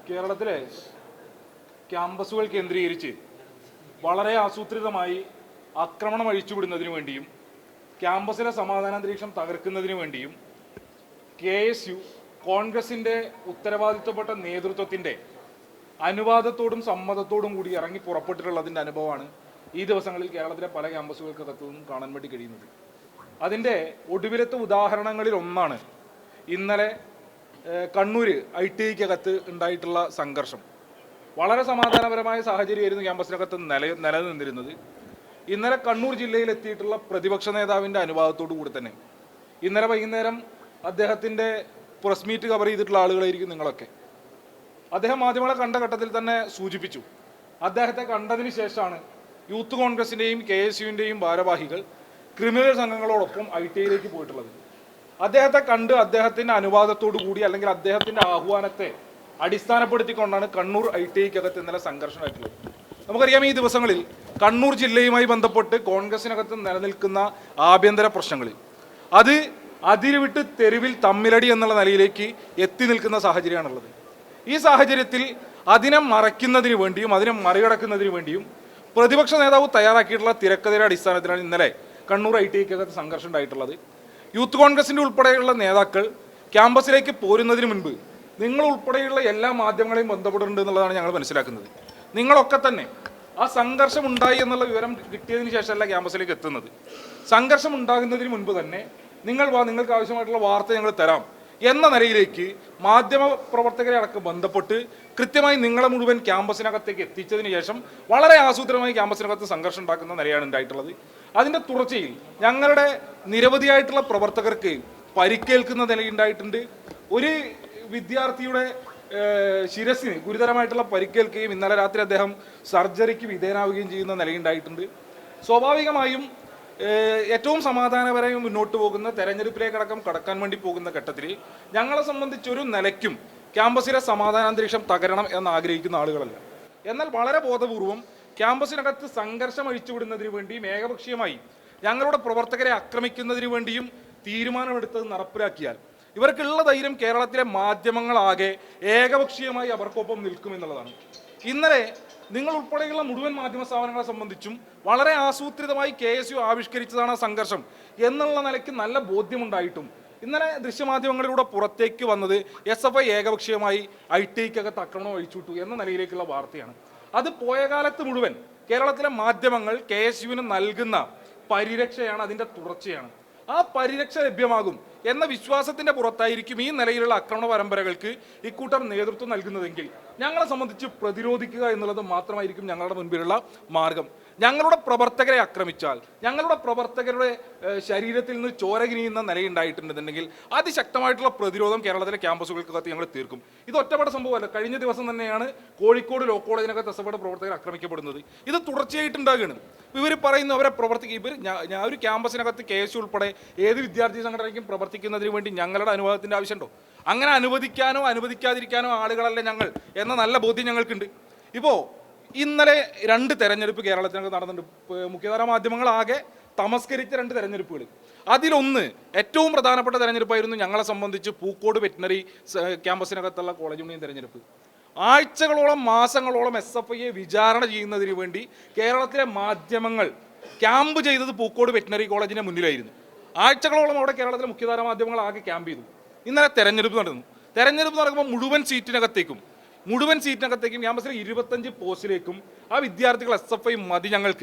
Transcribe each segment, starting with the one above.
കേരളത്തിലെ ക്യാമ്പസുകൾ കേന്ദ്രീകരിച്ച് വളരെ ആസൂത്രിതമായി ആക്രമണം അഴിച്ചുവിടുന്നതിനു വേണ്ടിയും ക്യാമ്പസിലെ സമാധാനാന്തരീക്ഷം തകർക്കുന്നതിനു വേണ്ടിയും KSU കോൺഗ്രസിൻ്റെ ഉത്തരവാദിത്വപ്പെട്ട നേതൃത്വത്തിൻ്റെ അനുവാദത്തോടും സമ്മതത്തോടും കൂടി ഇറങ്ങി പുറപ്പെട്ടിട്ടുള്ളതിൻ്റെ അനുഭവമാണ് ഈ ദിവസങ്ങളിൽ കേരളത്തിലെ പല ക്യാമ്പസുകൾക്കകത്തു നിന്നും കാണാൻ വേണ്ടി കഴിയുന്നത്. അതിൻ്റെ ഒടുവിലത്തെ ഉദാഹരണങ്ങളിൽ ഒന്നാണ് ഇന്നലെ കണ്ണൂർ ITIക്കകത്ത് ഉണ്ടായിട്ടുള്ള സംഘർഷം. വളരെ സമാധാനപരമായ സാഹചര്യമായിരുന്നു ക്യാമ്പസിനകത്ത് നിലനിന്നിരുന്നത്. ഇന്നലെ കണ്ണൂർ ജില്ലയിൽ എത്തിയിട്ടുള്ള പ്രതിപക്ഷ നേതാവിൻ്റെ അനുവാദത്തോടു കൂടി തന്നെ ഇന്നലെ വൈകുന്നേരം അദ്ദേഹത്തിൻ്റെ പ്രസ് മീറ്റ് കവർ ചെയ്തിട്ടുള്ള ആളുകളായിരിക്കും നിങ്ങളൊക്കെ. അദ്ദേഹം മാധ്യമങ്ങളെ കണ്ട ഘട്ടത്തിൽ തന്നെ സൂചിപ്പിച്ചു, അദ്ദേഹത്തെ കണ്ടതിന് ശേഷമാണ് യൂത്ത് കോൺഗ്രസിൻ്റെയും KSUവിൻ്റെയും ഭാരവാഹികൾ ക്രിമിനൽ സംഘങ്ങളോടൊപ്പം ITIയിലേക്ക് പോയിട്ടുള്ളത്. അദ്ദേഹത്തെ കണ്ട് അദ്ദേഹത്തിൻ്റെ അനുവാദത്തോടു കൂടി അല്ലെങ്കിൽ അദ്ദേഹത്തിൻ്റെ ആഹ്വാനത്തെ അടിസ്ഥാനപ്പെടുത്തിക്കൊണ്ടാണ് കണ്ണൂർ ITIക്കകത്ത് ഇന്നലെ സംഘർഷമായിട്ടുള്ളത്. നമുക്കറിയാം, ഈ ദിവസങ്ങളിൽ കണ്ണൂർ ജില്ലയുമായി ബന്ധപ്പെട്ട് കോൺഗ്രസിനകത്ത് നിലനിൽക്കുന്ന ആഭ്യന്തര പ്രശ്നങ്ങളിൽ അത് അതിരുവിട്ട് തെരുവിൽ തമ്മിലടി എന്നുള്ള നിലയിലേക്ക് എത്തി നിൽക്കുന്ന സാഹചര്യമാണുള്ളത്. ഈ സാഹചര്യത്തിൽ അതിനെ മറയ്ക്കുന്നതിന് വേണ്ടിയും അതിനെ മറികടക്കുന്നതിന് വേണ്ടിയും പ്രതിപക്ഷ നേതാവ് തയ്യാറാക്കിയിട്ടുള്ള തിരക്കഥയുടെ അടിസ്ഥാനത്തിലാണ് ഇന്നലെ കണ്ണൂർ ITIക്കകത്ത് സംഘർഷം ഉണ്ടായിട്ടുള്ളത്. യൂത്ത് കോൺഗ്രസിൻ്റെ ഉൾപ്പെടെയുള്ള നേതാക്കൾ ക്യാമ്പസിലേക്ക് പോരുന്നതിന് മുൻപ് നിങ്ങൾ ഉൾപ്പെടെയുള്ള എല്ലാ മാധ്യമങ്ങളെയും ബന്ധപ്പെടുന്നുണ്ട് എന്നുള്ളതാണ് ഞങ്ങൾ മനസ്സിലാക്കുന്നത്. നിങ്ങളൊക്കെ തന്നെ ആ സംഘർഷം ഉണ്ടായി എന്നുള്ള വിവരം കിട്ടിയതിന് ശേഷമല്ല ക്യാമ്പസിലേക്ക് എത്തുന്നത്. സംഘർഷം ഉണ്ടാകുന്നതിന് മുൻപ് തന്നെ നിങ്ങൾക്ക് ആവശ്യമായിട്ടുള്ള വാർത്ത ഞങ്ങൾ തരാം എന്ന നിലയിലേക്ക് മാധ്യമ പ്രവർത്തകരെ അടക്കം ബന്ധപ്പെട്ട് കൃത്യമായി നിങ്ങളെ മുഴുവൻ ക്യാമ്പസിനകത്തേക്ക് എത്തിച്ചതിന് ശേഷം വളരെ ആസൂത്രിതമായി ക്യാമ്പസിനകത്ത് സംഘർഷം ഉണ്ടാക്കുന്ന നിലയാണ് ഉണ്ടായിട്ടുള്ളത്. അതിൻ്റെ തുടർച്ചയിൽ ഞങ്ങളുടെ നിരവധിയായിട്ടുള്ള പ്രവർത്തകർക്ക് പരിക്കേൽക്കുന്ന നിലയുണ്ടായിട്ടുണ്ട്. ഒരു വിദ്യാർത്ഥിയുടെ ശിരസിന് ഗുരുതരമായിട്ടുള്ള പരിക്കേൽക്കുകയും ഇന്നലെ രാത്രി അദ്ദേഹം സർജറിക്ക് വിധേയനാവുകയും ചെയ്യുന്ന നിലയുണ്ടായിട്ടുണ്ട്. സ്വാഭാവികമായും ഏറ്റവും സമാധാനപരമായി മുന്നോട്ട് പോകുന്ന തെരഞ്ഞെടുപ്പിലേക്കടക്കം കടക്കാൻ വേണ്ടി പോകുന്ന ഘട്ടത്തിൽ ഞങ്ങളെ സംബന്ധിച്ചൊരു നിലയ്ക്കും ക്യാമ്പസിലെ സമാധാനാന്തരീക്ഷം തകരണം എന്ന് ആഗ്രഹിക്കുന്ന ആളുകളല്ല. എന്നാൽ വളരെ ബോധപൂർവം ക്യാമ്പസിനകത്ത് സംഘർഷം അഴിച്ചുവിടുന്നതിന് വേണ്ടിയും ഏകപക്ഷീയമായി ഞങ്ങളുടെ പ്രവർത്തകരെ ആക്രമിക്കുന്നതിന് വേണ്ടിയും തീരുമാനമെടുത്തത് നടപ്പിലാക്കിയാൽ ഇവർക്കുള്ള ധൈര്യം കേരളത്തിലെ മാധ്യമങ്ങളാകെ ഏകപക്ഷീയമായി അവർക്കൊപ്പം നിൽക്കുമെന്നുള്ളതാണ്. ഇന്നലെ നിങ്ങൾ ഉൾപ്പെടെയുള്ള മുഴുവൻ മാധ്യമ സ്ഥാപനങ്ങളെ സംബന്ധിച്ചും വളരെ ആസൂത്രിതമായി KSU ആവിഷ്കരിച്ചതാണ് ആ സംഘർഷം എന്നുള്ള നിലയ്ക്ക് നല്ല ബോധ്യമുണ്ടായിട്ടും ഇന്നലെ ദൃശ്യമാധ്യമങ്ങളിലൂടെ പുറത്തേക്ക് വന്നത് SFI ഏകപക്ഷീയമായി ITIക്കകത്ത് ആക്രമണം അഴിച്ചുവിട്ടു എന്ന നിലയിലേക്കുള്ള വാർത്തയാണ്. അത് പോയ കാലത്ത് മുഴുവൻ കേരളത്തിലെ മാധ്യമങ്ങൾ KSUവിന് നൽകുന്ന പരിരക്ഷയാണ്, അതിൻ്റെ തുടർച്ചയാണ്. ആ പരിരക്ഷ ലഭ്യമാകും എന്ന വിശ്വാസത്തിൻ്റെ പുറത്തായിരിക്കും ഈ നിലയിലുള്ള ആക്രമണ പരമ്പരകൾക്ക് ഇക്കൂട്ടർ നേതൃത്വം നൽകുന്നതെങ്കിൽ ഞങ്ങളെ സംബന്ധിച്ച് പ്രതിരോധിക്കുക എന്നുള്ളത് മാത്രമായിരിക്കും ഞങ്ങളുടെ മുൻപിലുള്ള മാർഗം. ഞങ്ങളുടെ പ്രവർത്തകരെ ആക്രമിച്ചാൽ, ഞങ്ങളുടെ പ്രവർത്തകരുടെ ശരീരത്തിൽ നിന്ന് ചോര കിനിയുന്ന നിലയുണ്ടായിട്ടുണ്ടെന്നുണ്ടെങ്കിൽ അതിശക്തമായിട്ടുള്ള പ്രതിരോധം കേരളത്തിലെ ക്യാമ്പസുകൾക്കകത്ത് ഞങ്ങൾ തീർക്കും. ഇത് ഒറ്റപ്പെട്ട സംഭവമല്ല. കഴിഞ്ഞ ദിവസം തന്നെയാണ് കോഴിക്കോട് ലോ കോളേജിനകത്ത് SFIയുടെ പ്രവർത്തകർ ആക്രമിക്കപ്പെടുന്നത്. ഇത് തുടർച്ചയായിട്ടുണ്ടാകുകയാണ്. ഇവർ പറയുന്നു അവരെ ഞാൻ ഒരു ക്യാമ്പസിനകത്ത് KSU ഉൾപ്പെടെ ഏത് വിദ്യാർത്ഥി സംഘടനയ്ക്കും പ്രവർത്തിക്കുന്നതിന് വേണ്ടി ഞങ്ങളുടെ അനുവാദത്തിൻ്റെ ആവശ്യമുണ്ടോ? അങ്ങനെ അനുവദിക്കാനോ അനുവദിക്കാതിരിക്കാനോ ആളുകളല്ല ഞങ്ങൾ എന്ന നല്ല ബോധ്യം ഞങ്ങൾക്കുണ്ട്. ഇപ്പോൾ ഇന്നലെ 2 തെരഞ്ഞെടുപ്പ് കേരളത്തിനകത്ത് നടന്നിട്ടുണ്ട്. മുഖ്യധാര മാധ്യമങ്ങളാകെ തമസ്കരിച്ച 2 തെരഞ്ഞെടുപ്പുകൾ. അതിലൊന്ന് ഏറ്റവും പ്രധാനപ്പെട്ട തെരഞ്ഞെടുപ്പായിരുന്നു ഞങ്ങളെ സംബന്ധിച്ച് പൂക്കോട് വെറ്റിനറി ക്യാമ്പസിനകത്തുള്ള കോളേജ് യൂണിയൻ തെരഞ്ഞെടുപ്പ്. ആഴ്ചകളോളം മാസങ്ങളോളം SFIയെ വിചാരണ ചെയ്യുന്നതിന് വേണ്ടി കേരളത്തിലെ മാധ്യമങ്ങൾ ക്യാമ്പ് ചെയ്തത് പൂക്കോട് വെറ്റിനറി കോളേജിൻ്റെ മുന്നിലായിരുന്നു. ആഴ്ചകളോളം അവിടെ കേരളത്തിലെ മുഖ്യധാര മാധ്യമങ്ങൾ ആകെ ക്യാമ്പ് ചെയ്തു. ഇന്നലെ തെരഞ്ഞെടുപ്പ് നടക്കുമ്പോൾ മുഴുവൻ സീറ്റിനകത്തേക്കും ക്യാമ്പസിലെ 25 പോസ്റ്റിലേക്കും ആ വിദ്യാർത്ഥികൾ SFI മതി,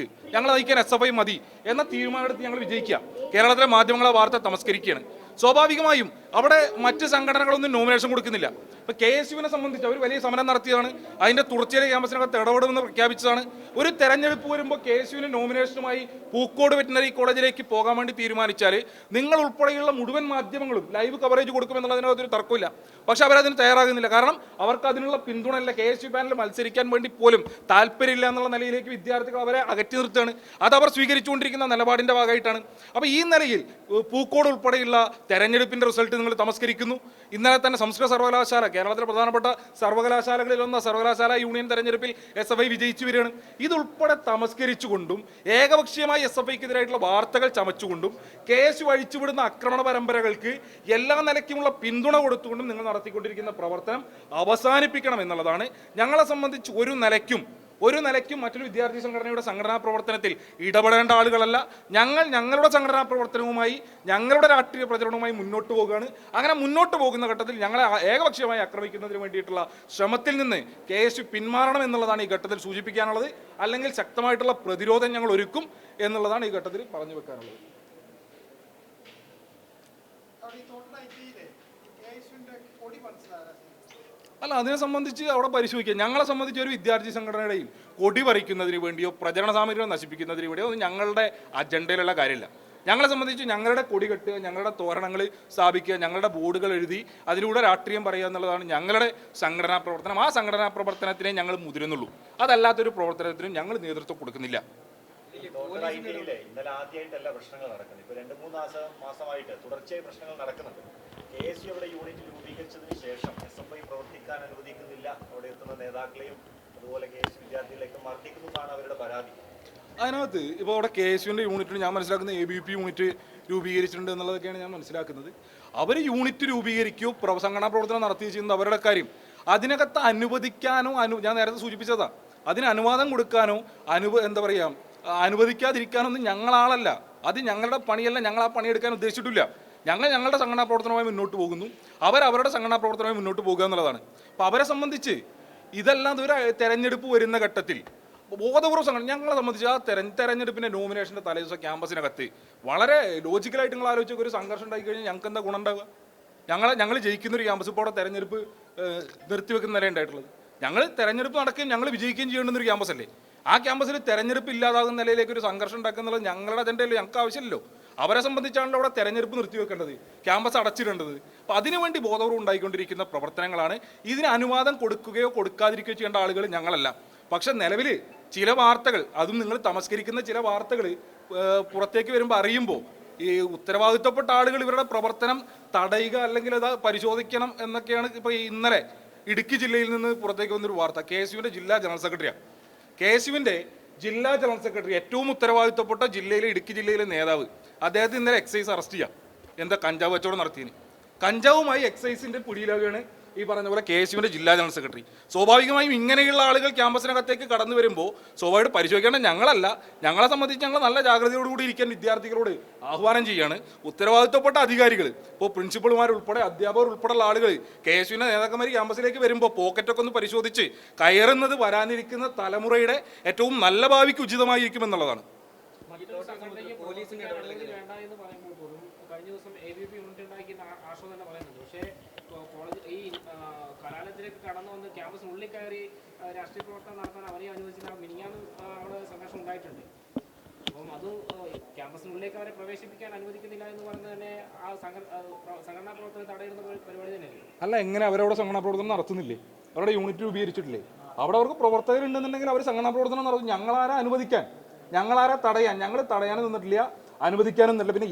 ഞങ്ങൾ നയിക്കാൻ SFI മതി എന്ന തീരുമാനമെടുത്ത് ഞങ്ങൾ വിജയിക്കുക. കേരളത്തിലെ മാധ്യമങ്ങളെ വാർത്ത തമസ്കരിക്കുകയാണ്. സ്വാഭാവികമായും അവിടെ മറ്റ് സംഘടനകളൊന്നും നോമിനേഷൻ കൊടുക്കുന്നില്ല. ഇപ്പോൾ KSUവിനെ സംബന്ധിച്ച് അവർ വലിയ സമരം നടത്തിയതാണ്. അതിൻ്റെ തുടർച്ചയായി ക്യാമ്പസിനകത്ത് ഇടപെടുമെന്ന് പ്രഖ്യാപിച്ചതാണ്. ഒരു തെരഞ്ഞെടുപ്പ് വരുമ്പോൾ KSUവിന് നോമിനേഷനുമായി പൂക്കോട് വെറ്റിനറി കോളേജിലേക്ക് പോകാൻ വേണ്ടി തീരുമാനിച്ചാൽ നിങ്ങൾ ഉൾപ്പെടെയുള്ള മുഴുവൻ മാധ്യമങ്ങളും ലൈവ് കവറേജ് കൊടുക്കുമെന്നുള്ളതിനകത്തൊരു തർക്കമില്ല. പക്ഷെ അവരതിന് തയ്യാറാകുന്നില്ല. കാരണം അവർക്ക് അതിനുള്ള പിന്തുണയില്ല. KSU പാനലിൽ മത്സരിക്കാൻ വേണ്ടി പോലും താല്പര്യമില്ല എന്നുള്ള നിലയിലേക്ക് വിദ്യാർത്ഥികൾ അവരെ അകറ്റി നിർത്തുകയാണ്. അതവർ സ്വീകരിച്ചുകൊണ്ടിരിക്കുന്ന നിലപാടിൻ്റെ ഭാഗമായിട്ടാണ്. അപ്പോൾ ഈ നിലയിൽ പൂക്കോട് ഉൾപ്പെടെയുള്ള തെരഞ്ഞെടുപ്പിൻ്റെ റിസൾട്ട് നിങ്ങൾ തമസ്കരിക്കുന്നു. ഇന്നലെ തന്നെ സംസ്കൃത സർവകലാശാല, കേരളത്തിലെ പ്രധാനപ്പെട്ട സർവകലാശാലകളിലൊന്ന സർവകലാശാല യൂണിയൻ തെരഞ്ഞെടുപ്പിൽ SFI വിജയിച്ചു വരികയാണ്. ഇതുൾപ്പെടെ തമസ്കരിച്ചുകൊണ്ടും ഏകപക്ഷീയമായി SFIക്കെതിരായിട്ടുള്ള വാർത്തകൾ ചമച്ചുകൊണ്ടും KSU അഴിച്ചുവിടുന്ന ആക്രമണ പരമ്പരകൾക്ക് എല്ലാ നിലയ്ക്കുമുള്ള പിന്തുണ കൊടുത്തുകൊണ്ടും നിങ്ങൾ നടത്തിക്കൊണ്ടിരിക്കുന്ന പ്രവർത്തനം അവസാനിപ്പിക്കണം എന്നുള്ളതാണ്. ഞങ്ങളെ സംബന്ധിച്ച് ഒരു നിലയ്ക്കും മറ്റൊരു വിദ്യാർത്ഥി സംഘടനയുടെ സംഘടനാ പ്രവർത്തനത്തിൽ ഇടപെടേണ്ട ആളുകളല്ല. ഞങ്ങളുടെ സംഘടനാ പ്രവർത്തനവുമായി, ഞങ്ങളുടെ രാഷ്ട്രീയ പ്രചരണവുമായി മുന്നോട്ട് പോകുകയാണ്. അങ്ങനെ മുന്നോട്ട് പോകുന്ന ഘട്ടത്തിൽ ഞങ്ങളെ ഏകപക്ഷീയമായി ആക്രമിക്കുന്നതിന് വേണ്ടിയിട്ടുള്ള ശ്രമത്തിൽ നിന്ന് KSU പിന്മാറണം എന്നുള്ളതാണ് ഈ ഘട്ടത്തിൽ സൂചിപ്പിക്കാനുള്ളത്. അല്ലെങ്കിൽ ശക്തമായിട്ടുള്ള പ്രതിരോധം ഞങ്ങൾ ഒരുക്കും എന്നുള്ളതാണ് ഈ ഘട്ടത്തിൽ പറഞ്ഞു വെക്കാനുള്ളത്. അല്ല, അതിനെ സംബന്ധിച്ച് അവിടെ പരിശോധിക്കുക. ഞങ്ങളെ സംബന്ധിച്ച് ഒരു വിദ്യാർത്ഥി സംഘടനയുടെയും കൊടി പറിക്കുന്നതിന് വേണ്ടിയോ പ്രചരണ സാമഗ്രികൾ നശിപ്പിക്കുന്നതിന് വേണ്ടിയോ ഒന്നും ഞങ്ങളുടെ അജണ്ടയിലുള്ള കാര്യമില്ല. ഞങ്ങളെ സംബന്ധിച്ച് ഞങ്ങളുടെ കൊടി കെട്ടുക, ഞങ്ങളുടെ തോരണങ്ങൾ സ്ഥാപിക്കുക, ഞങ്ങളുടെ ബോർഡുകൾ എഴുതി അതിലൂടെ രാഷ്ട്രീയം പറയുക എന്നുള്ളതാണ് ഞങ്ങളുടെ സംഘടനാ പ്രവർത്തനം. ആ സംഘടനാ പ്രവർത്തനത്തിനെ ഞങ്ങൾ മുതിരുന്നുള്ളൂ. അതല്ലാത്തൊരു പ്രവർത്തനത്തിനും ഞങ്ങൾ നേതൃത്വം കൊടുക്കുന്നില്ല. ഇന്നലെ ആദ്യമായിട്ടല്ല പ്രശ്നങ്ങൾ നടക്കുന്നത്. ഇപ്പോൾ 2-3 മാസമായിട്ട് തുടർച്ചയായി പ്രശ്നങ്ങൾ നടക്കുന്നുണ്ട്. KSU അവിടെ യൂണിറ്റ് രൂപീകരിച്ചതിന് ശേഷം SFI പ്രവർത്തിക്കാൻ അനുവദിക്കുന്നില്ല, അവിടെ എത്തുന്ന നേതാക്കളെയും അതുപോലെ KSU വിദ്യാർത്ഥികളെയൊക്കെ മർദ്ദിക്കുന്നു എന്നാണ് അവരുടെ പരാതി. അതിനകത്ത് ഇപ്പോൾ അവിടെ KSUവിൻ്റെ യൂണിറ്റിന് ഞാൻ മനസ്സിലാക്കുന്നത് ABVP യൂണിറ്റ് രൂപീകരിച്ചിട്ടുണ്ട് എന്നുള്ളതൊക്കെയാണ് ഞാൻ മനസ്സിലാക്കുന്നത്. അവർ യൂണിറ്റ് രൂപീകരിക്കുകയോ സംഘടനാ പ്രവർത്തനം നടത്തുകയോ ചെയ്യുന്നത് അവരുടെ കാര്യം. അതിനകത്ത് അനുവദിക്കാനോ ഞാൻ നേരത്തെ സൂചിപ്പിച്ചതാണ്, അതിന് അനുവാദം കൊടുക്കാനോ അനുവദിക്കാതിരിക്കാനൊന്നും ഞങ്ങളാളല്ല. അത് ഞങ്ങളുടെ പണിയല്ല. ഞങ്ങൾ ആ പണിയെടുക്കാൻ ഉദ്ദേശിച്ചിട്ടില്ല. ഞങ്ങളുടെ സംഘടനാ പ്രവർത്തനവുമായി മുന്നോട്ട് പോകുന്നു, അവരവരുടെ സംഘടനാ പ്രവർത്തനവുമായി മുന്നോട്ട് പോകുക എന്നുള്ളതാണ്. അപ്പോൾ അവരെ സംബന്ധിച്ച് ഇതെല്ലാം ഒരു തെരഞ്ഞെടുപ്പ് വരുന്ന ഘട്ടത്തിൽ ബോധപൂർവ്വ സംഘടന ഞങ്ങളെ സംബന്ധിച്ച് ആ തെരഞ്ഞെടുപ്പിൻ്റെ നോമിനേഷൻ്റെ തലേദിവസം ക്യാമ്പസിനകത്ത് വളരെ ലോജിക്കലായിട്ട് നിങ്ങൾ ആലോചിച്ചൊക്കെ ഒരു സംഘർഷം ഉണ്ടായി കഴിഞ്ഞാൽ ഞങ്ങൾക്ക് എന്താ ഗുണം ഉണ്ടാവുക? ഞങ്ങൾ ജയിക്കുന്നൊരു ക്യാമ്പസ് ഇപ്പോൾ അവിടെ തെരഞ്ഞെടുപ്പ് നിർത്തിവെക്കുന്ന നില ഉണ്ടായിട്ടുള്ളത്. ഞങ്ങൾ തെരഞ്ഞെടുപ്പ് നടക്കുകയും ഞങ്ങൾ വിജയിക്കുകയും ചെയ്യേണ്ടുന്നൊരു ക്യാമ്പസ് അല്ലേ? ആ ക്യാമ്പസിൽ തെരഞ്ഞെടുപ്പ് ഇല്ലാതാകുന്ന നിലയിലേക്ക് ഒരു സംഘർഷം ഉണ്ടാക്കുന്നുള്ളത് ഞങ്ങളുടെ അജണ്ടയല്ലോ, ഞങ്ങൾക്ക് ആവശ്യമില്ലല്ലോ. അവരെ സംബന്ധിച്ചാണല്ലോ അവിടെ തെരഞ്ഞെടുപ്പ് നിർത്തിവെക്കേണ്ടത്, ക്യാമ്പസ് അടച്ചിടേണ്ടത്. അപ്പോൾ അതിനുവേണ്ടി ബോധപൂർവ്വം ഉണ്ടായിക്കൊണ്ടിരിക്കുന്ന പ്രവർത്തനങ്ങളാണ്. ഇതിന് അനുവാദം കൊടുക്കുകയോ കൊടുക്കാതിരിക്കുകയോ ചെയ്യേണ്ട ആളുകൾ ഞങ്ങളല്ല. പക്ഷെ നിലവിൽ ചില വാർത്തകൾ, അതും നിങ്ങൾ തമസ്കരിക്കുന്ന ചില വാർത്തകൾ പുറത്തേക്ക് വരുമ്പോൾ അറിയുമ്പോൾ ഈ ഉത്തരവാദിത്തപ്പെട്ട ആളുകൾ ഇവരുടെ പ്രവർത്തനം തടയുക അല്ലെങ്കിൽ അത് പരിശോധിക്കണം എന്നൊക്കെയാണ്. ഇപ്പോൾ ഇന്നലെ ഇടുക്കി ജില്ലയിൽ നിന്ന് പുറത്തേക്ക് വന്നൊരു വാർത്ത. KSUവിൻ്റെ ജില്ലാ ജനറൽ സെക്രട്ടറിയാണ്. KSUവിൻ്റെ ജില്ലാ ജനറൽ സെക്രട്ടറി, ഏറ്റവും ഉത്തരവാദിത്തപ്പെട്ട ജില്ലയിലെ ഇടുക്കി ജില്ലയിലെ നേതാവ്, അദ്ദേഹത്തെ ഇന്നലെ എക്സൈസ് അറസ്റ്റ് ചെയ്യാം. എന്താ? കഞ്ചാവ് കച്ചവടം നടത്തിയതിന്. കഞ്ചാവുമായി എക്സൈസിൻ്റെ പിടിയിലാവുകയാണ് ഈ പറഞ്ഞ പോലെ KSUവിൻ്റെ ജില്ലാ ജനറൽ സെക്രട്ടറി. സ്വാഭാവികമായും ഇങ്ങനെയുള്ള ആളുകൾ ക്യാമ്പസിനകത്തേക്ക് കടന്നു വരുമ്പോൾ സ്വാഭാവികമായിട്ട് പരിശോധിക്കേണ്ട ഞങ്ങളല്ല. ഞങ്ങളെ സംബന്ധിച്ച് ഞങ്ങൾ നല്ല ജാഗ്രതയോടുകൂടി ഇരിക്കാൻ വിദ്യാർത്ഥികളോട് ആഹ്വാനം ചെയ്യുകയാണ്. ഉത്തരവാദിത്തപ്പെട്ട അധികാരികൾ, ഇപ്പോൾ പ്രിൻസിപ്പൾമാരുൾപ്പെടെ അധ്യാപകർ ഉൾപ്പെടെയുള്ള ആളുകൾ KSUവിൻ്റെ നേതാക്കന്മാർ ക്യാമ്പസിലേക്ക് വരുമ്പോൾ പോക്കറ്റൊക്കെ ഒന്ന് പരിശോധിച്ച് കയറുന്നത് വരാനിരിക്കുന്ന തലമുറയുടെ ഏറ്റവും നല്ല ഭാവിക്ക് ഉചിതമായിരിക്കുമെന്നുള്ളതാണ്. കഴിഞ്ഞ ദിവസം ABVP യൂണിറ്റ് ഉണ്ടാക്കി ആശ്വാസം തന്നെ പറയുന്നുണ്ട്. പക്ഷേ കോളേജ് ഈ കലാലയത്തിലേക്ക് കടന്നു വന്ന് ക്യാമ്പസിനുള്ളിൽ കയറി രാഷ്ട്രീയ പ്രവർത്തനം നടത്താൻ അവരെ അനുവദിച്ചില്ല. മിനിഞ്ഞാന്ന് അവിടെ സംഘർഷം ഉണ്ടായിട്ടുണ്ട്. അപ്പം അത് ക്യാമ്പസിനുള്ളിലേക്ക് അവരെ പ്രവേശിപ്പിക്കാൻ അനുവദിക്കുന്നില്ല എന്ന് പറഞ്ഞ് തന്നെ ആ സംഘടനാ പ്രവർത്തനം തടയുന്ന പരിപാടി തന്നെയല്ലേ? അല്ല, എങ്ങനെ അവരവിടെ സംഘടനാ പ്രവർത്തനം നടത്തുന്നില്ലേ? അവരുടെ യൂണിറ്റ് രൂപീകരിച്ചിട്ടില്ലേ? അവിടെ അവർക്ക് പ്രവർത്തകരുണ്ടെന്നുണ്ടെങ്കിൽ അവർ സംഘടനാ പ്രവർത്തനം നടത്തും. ഞങ്ങളാരാ അനുവദിക്കാൻ? ഞങ്ങളാരാ തടയാൻ? ഞങ്ങൾ തടയാനും നിന്നിട്ടില്ല, അനുവദിക്കാനും നിന്നില്ല. പിന്നെ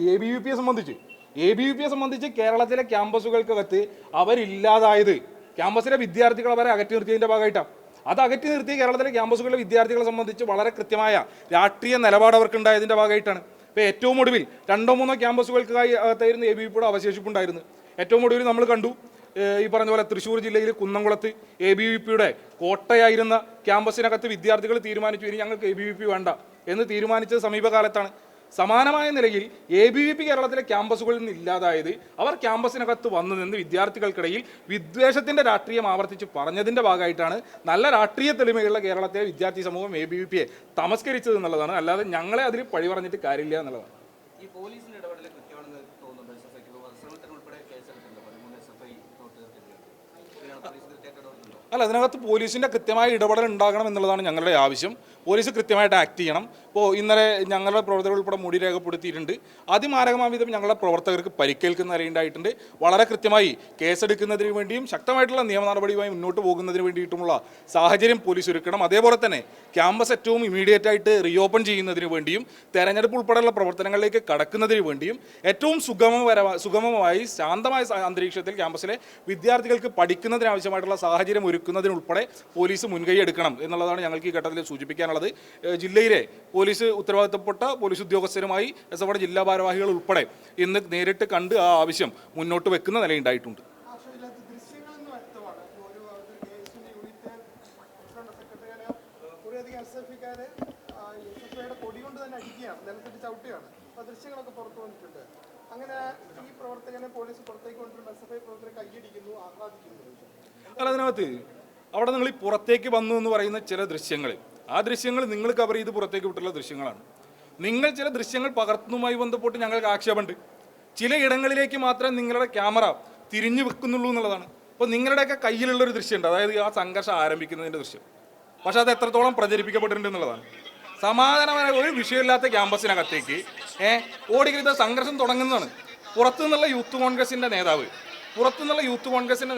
ABVPയെ സംബന്ധിച്ച് കേരളത്തിലെ ക്യാമ്പസുകൾക്കകത്ത് അവരില്ലാതായത് ക്യാമ്പസിലെ വിദ്യാർത്ഥികൾ അവരെ അകറ്റി നിർത്തിയതിൻ്റെ ഭാഗമായിട്ടാണ്. അത് അകറ്റി നിർത്തി കേരളത്തിലെ ക്യാമ്പസുകളിലെ വിദ്യാർത്ഥികളെ സംബന്ധിച്ച് വളരെ കൃത്യമായ രാഷ്ട്രീയ നിലപാട് അവർക്കുണ്ടായതിൻ്റെ ഭാഗമായിട്ടാണ്. ഇപ്പോൾ ഏറ്റവും ഒടുവിൽ 2-3 ക്യാമ്പസുകൾക്കായി അകത്തായിരുന്നു ABVPയുടെ അവശേഷിപ്പുണ്ടായിരുന്നു. ഏറ്റവും ഒടുവിൽ നമ്മൾ കണ്ടു ഈ പറഞ്ഞ പോലെ തൃശ്ശൂർ ജില്ലയിൽ കുന്നംകുളത്ത് ABVPയുടെ കോട്ടയായിരുന്ന ക്യാമ്പസിനകത്ത് വിദ്യാർത്ഥികൾ തീരുമാനിച്ചു ഇനി ഞങ്ങൾക്ക് ABVP വേണ്ട എന്ന് തീരുമാനിച്ചത് സമീപകാലത്താണ്. സമാനമായ നിലയിൽ ABVP കേരളത്തിലെ ക്യാമ്പസുകളിൽ നിന്ന് ഇല്ലാതായത് അവർ ക്യാമ്പസിനകത്ത് വന്നു നിന്ന് വിദ്യാർത്ഥികൾക്കിടയിൽ വിദ്വേഷത്തിൻ്റെ രാഷ്ട്രീയം ആവർത്തിച്ച് പറഞ്ഞതിൻ്റെ ഭാഗമായിട്ടാണ് നല്ല രാഷ്ട്രീയ തെളിമയുള്ള കേരളത്തിലെ വിദ്യാർത്ഥി സമൂഹം ABVPയെ തമസ്കരിച്ചത് എന്നുള്ളതാണ്. അല്ലാതെ ഞങ്ങളെ അതിൽ പഴി പറഞ്ഞിട്ട് കാര്യമില്ല എന്നുള്ളതാണ്. ഈ പോലീസിന്റെ ഇടപെടൽ കൃത്യമാണെന്ന് തോന്നുന്നുണ്ട്. അല്ല, അതിനകത്ത് പോലീസിൻ്റെ കൃത്യമായ ഇടപെടൽ ഉണ്ടാകണം എന്നുള്ളതാണ് ഞങ്ങളുടെ ആവശ്യം. പോലീസ് കൃത്യമായിട്ട് ആക്ട് ചെയ്യണം. ഇപ്പോൾ ഇന്നലെ ഞങ്ങളുടെ പ്രവർത്തകർ ഉൾപ്പെടെ മൊഴി രേഖപ്പെടുത്തിയിട്ടുണ്ട്. അതിമാരകമായ വിധം ഞങ്ങളുടെ പ്രവർത്തകർക്ക് പരിക്കേൽക്കുന്ന നിലയുണ്ടായിട്ടുണ്ട്. വളരെ കൃത്യമായി കേസെടുക്കുന്നതിന് വേണ്ടിയും ശക്തമായിട്ടുള്ള നിയമ നടപടിയുമായി മുന്നോട്ട് പോകുന്നതിന് വേണ്ടിയിട്ടുമുള്ള സാഹചര്യം പോലീസ് ഒരുക്കണം. അതേപോലെ തന്നെ ക്യാമ്പസ് ഏറ്റവും ഇമീഡിയറ്റ് ആയിട്ട് റീഓപ്പൺ ചെയ്യുന്നതിന് വേണ്ടിയും തെരഞ്ഞെടുപ്പ് ഉൾപ്പെടെയുള്ള പ്രവർത്തനങ്ങളിലേക്ക് കടക്കുന്നതിന് വേണ്ടിയും ഏറ്റവും സുഗമമായി ശാന്തമായ അന്തരീക്ഷത്തിൽ ക്യാമ്പസിലെ വിദ്യാർത്ഥികൾക്ക് പഠിക്കുന്നതിനാവശ്യമായിട്ടുള്ള സാഹചര്യം ഒരുക്കുന്നതിനുൾപ്പെടെ പോലീസ് മുൻകൈ എടുക്കണം എന്നുള്ളതാണ് ഞങ്ങൾക്ക് ഈ ഘട്ടത്തിൽ സൂചിപ്പിക്കാനുള്ളത്. ജില്ലയിലെ പോലീസ് ഉത്തരവാദിത്തപ്പെട്ട പോലീസ് ഉദ്യോഗസ്ഥരുമായി എസ് ജില്ലാ ഭാരവാഹികൾ ഉൾപ്പെടെ ഇന്ന് നേരിട്ട് കണ്ട് ആ ആവശ്യം മുന്നോട്ട് വെക്കുന്ന നിലയുണ്ടായിട്ടുണ്ട്. അല്ല, അതിനകത്ത് അവിടെ നിങ്ങൾ ഈ പുറത്തേക്ക് വന്നു എന്ന് പറയുന്ന ചില ദൃശ്യങ്ങൾ, ആ ദൃശ്യങ്ങൾ നിങ്ങൾ കവർ ചെയ്ത് പുറത്തേക്ക് വിട്ടുള്ള ദൃശ്യങ്ങളാണ്. നിങ്ങൾ ചില ദൃശ്യങ്ങൾ പകർത്തുന്നതുമായി ബന്ധപ്പെട്ട് ഞങ്ങൾക്ക് ആക്ഷേപമുണ്ട്. ചില ഇടങ്ങളിലേക്ക് മാത്രമേ നിങ്ങളുടെ ക്യാമറ തിരിഞ്ഞു വെക്കുന്നുള്ളൂ എന്നുള്ളതാണ്. അപ്പോൾ നിങ്ങളുടെയൊക്കെ കയ്യിലുള്ളൊരു ദൃശ്യമുണ്ട്, അതായത് ആ സംഘർഷം ആരംഭിക്കുന്നതിൻ്റെ ദൃശ്യം. പക്ഷെ അത് എത്രത്തോളം പ്രചരിപ്പിക്കപ്പെട്ടിട്ടുണ്ട് എന്നുള്ളതാണ്. സമാധാനമായ ഒരു വിഷയമില്ലാത്ത ക്യാമ്പസിനകത്തേക്ക് ഓടിക്കരുത് സംഘർഷം തുടങ്ങുന്നതാണ്. പുറത്തുനിന്നുള്ള യൂത്ത് കോൺഗ്രസിൻ്റെ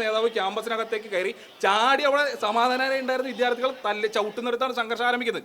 നേതാവ് ക്യാമ്പസിനകത്തേക്ക് കയറി ചാടി അവിടെ സമാധാനമായി ഉണ്ടായിരുന്ന വിദ്യാർത്ഥികൾ ചവിട്ടുന്നിടത്താണ് സംഘർഷം ആരംഭിക്കുന്നത്.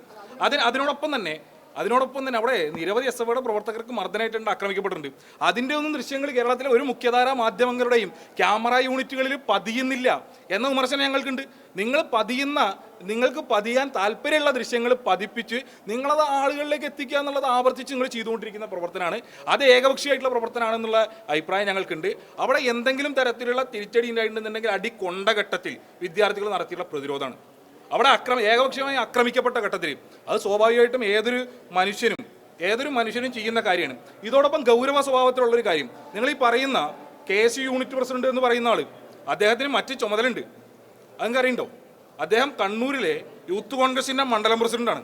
അതിനോടൊപ്പം തന്നെ അവിടെ നിരവധി എസ് എഫ് ഐയുടെ പ്രവർത്തകർക്ക് മർദ്ദനമായിട്ടുണ്ട്, ആക്രമിക്കപ്പെട്ടിട്ടുണ്ട്. അതിൻ്റെ ഒന്നും ദൃശ്യങ്ങൾ കേരളത്തിലെ ഒരു മുഖ്യധാരാ മാധ്യമങ്ങളുടെയും ക്യാമറ യൂണിറ്റുകളിൽ പതിയുന്നില്ല എന്ന വിമർശനം ഞങ്ങൾക്കുണ്ട്. നിങ്ങൾക്ക് പതിയാൻ താല്പര്യമുള്ള ദൃശ്യങ്ങൾ പതിപ്പിച്ച് നിങ്ങളത് ആളുകളിലേക്ക് എത്തിക്കുക എന്നുള്ളത് ആവർത്തിച്ച് നിങ്ങൾ ചെയ്തുകൊണ്ടിരിക്കുന്ന പ്രവർത്തനമാണ്. അത് ഏകപക്ഷീയമായിട്ടുള്ള പ്രവർത്തനമാണെന്നുള്ള അഭിപ്രായം ഞങ്ങൾക്കുണ്ട്. അവിടെ എന്തെങ്കിലും തരത്തിലുള്ള തിരിച്ചടി ഉണ്ടായിട്ടുണ്ടെന്നുണ്ടെങ്കിൽ അടി കൊണ്ട ഘട്ടത്തിൽ വിദ്യാർത്ഥികൾ നടത്തിയുള്ള പ്രതിരോധമാണ്. അവിടെ ഏകപക്ഷീയമായി ആക്രമിക്കപ്പെട്ട ഘട്ടത്തിൽ അത് സ്വാഭാവികമായിട്ടും ഏതൊരു മനുഷ്യനും ചെയ്യുന്ന കാര്യമാണ്. ഇതോടൊപ്പം ഗൗരവ സ്വഭാവത്തിലുള്ളൊരു കാര്യം, നിങ്ങൾ ഈ പറയുന്ന KSU യൂണിറ്റ് പ്രസിഡന്റ് എന്ന് പറയുന്ന ആൾ, അദ്ദേഹത്തിന് മറ്റ് ചുമതലയുണ്ട്. അതെനിക്ക് അറിയണ്ടോ? അദ്ദേഹം കണ്ണൂരിലെ യൂത്ത് കോൺഗ്രസിൻ്റെ മണ്ഡലം പ്രസിഡന്റാണ്.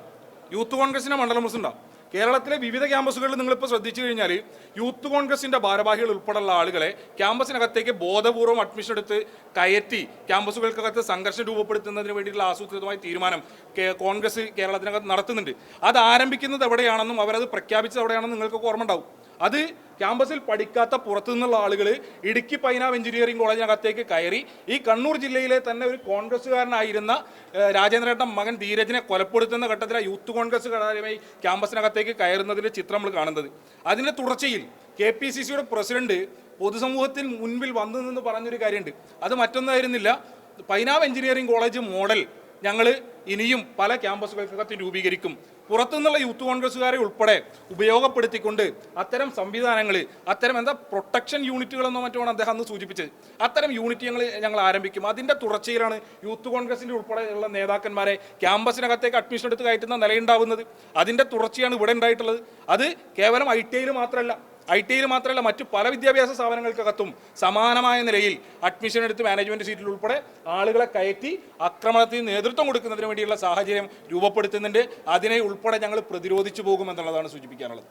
കേരളത്തിലെ വിവിധ ക്യാമ്പസുകളിൽ നിങ്ങളിപ്പോൾ ശ്രദ്ധിച്ചു കഴിഞ്ഞാൽ യൂത്ത് കോൺഗ്രസിൻ്റെ ഭാരവാഹികൾ ഉൾപ്പെടെയുള്ള ആളുകളെ ക്യാമ്പസിനകത്തേക്ക് ബോധപൂർവ്വം അഡ്മിഷൻ എടുത്ത് കയറ്റി ക്യാമ്പസുകൾക്കകത്ത് സംഘർഷം രൂപപ്പെടുത്തുന്നതിന് വേണ്ടിയിട്ടുള്ള ആസൂത്രിതമായ തീരുമാനം കോൺഗ്രസ് കേരളത്തിനകത്ത് നടത്തുന്നുണ്ട്. അത് ആരംഭിക്കുന്നത് എവിടെയാണെന്നും അവരത് പ്രഖ്യാപിച്ചത് എവിടെയാണെന്നും നിങ്ങൾക്ക് ഓർമ്മ ഉണ്ടാവും. അത് ക്യാമ്പസിൽ പഠിക്കാത്ത പുറത്തു നിന്നുള്ള ആളുകൾ ഇടുക്കി പൈനാവ് എഞ്ചിനീയറിംഗ് കോളേജിനകത്തേക്ക് കയറി ഈ കണ്ണൂർ ജില്ലയിലെ തന്നെ ഒരു കോൺഗ്രസ്സുകാരനായിരുന്ന രാജേന്ദ്രേട്ടൻ മകൻ ധീരജിനെ കൊലപ്പെടുത്തുന്ന ഘട്ടത്തിലെ യൂത്ത് കോൺഗ്രസ് കടാരമായി ക്യാമ്പസിനകത്തേക്ക് കയറുന്നതിൻ്റെ ചിത്രം നമ്മൾ കാണുന്നത്. അതിൻ്റെ തുടർച്ചയിൽ KPCCയുടെ പ്രസിഡന്റ് പൊതുസമൂഹത്തിന് മുൻപിൽ വന്നു നിന്ന് പറഞ്ഞൊരു കാര്യമുണ്ട്. അത് മറ്റൊന്നായിരുന്നില്ല, പൈനാവ് എഞ്ചിനീയറിംഗ് കോളേജ് മോഡൽ ഞങ്ങൾ ഇനിയും പല ക്യാമ്പസുകൾക്കകത്ത് രൂപീകരിക്കും. പുറത്തുനിന്നുള്ള യൂത്ത് കോൺഗ്രസ്സുകാരെ ഉൾപ്പെടെ ഉപയോഗപ്പെടുത്തിക്കൊണ്ട് അത്തരം സംവിധാനങ്ങൾ, പ്രൊട്ടക്ഷൻ യൂണിറ്റുകളെന്നോ മറ്റുമാണ് അദ്ദേഹം അന്ന് സൂചിപ്പിച്ചത്. അത്തരം യൂണിറ്റുകൾ ഞങ്ങൾ ആരംഭിക്കും. അതിൻ്റെ തുടർച്ചയിലാണ് യൂത്ത് കോൺഗ്രസിൻ്റെ ഉൾപ്പെടെയുള്ള നേതാക്കന്മാരെ ക്യാമ്പസിനകത്തേക്ക് അഡ്മിഷൻ എടുത്ത് കയറ്റുന്ന നിലയുണ്ടാവുന്നത്. അതിൻ്റെ തുടർച്ചയാണ് ഇവിടെ ഉണ്ടായിട്ടുള്ളത്. അത് കേവലം ITI മാത്രമല്ല മറ്റു പല വിദ്യാഭ്യാസ സ്ഥാപനങ്ങൾക്കകത്തും സമാനമായ നിലയിൽ അഡ്മിഷൻ എടുത്ത് മാനേജ്മെൻറ്റ് സീറ്റിൽ ഉൾപ്പെടെ ആളുകളെ കയറ്റി ആക്രമണത്തിന് നേതൃത്വം കൊടുക്കുന്നതിന് വേണ്ടിയുള്ള സാഹചര്യം രൂപപ്പെടുത്തുന്നുണ്ട്. അതിനെ ഉൾപ്പെടെ ഞങ്ങൾ പ്രതിരോധിച്ചു പോകുമെന്നുള്ളതാണ് സൂചിപ്പിക്കാനുള്ളത്.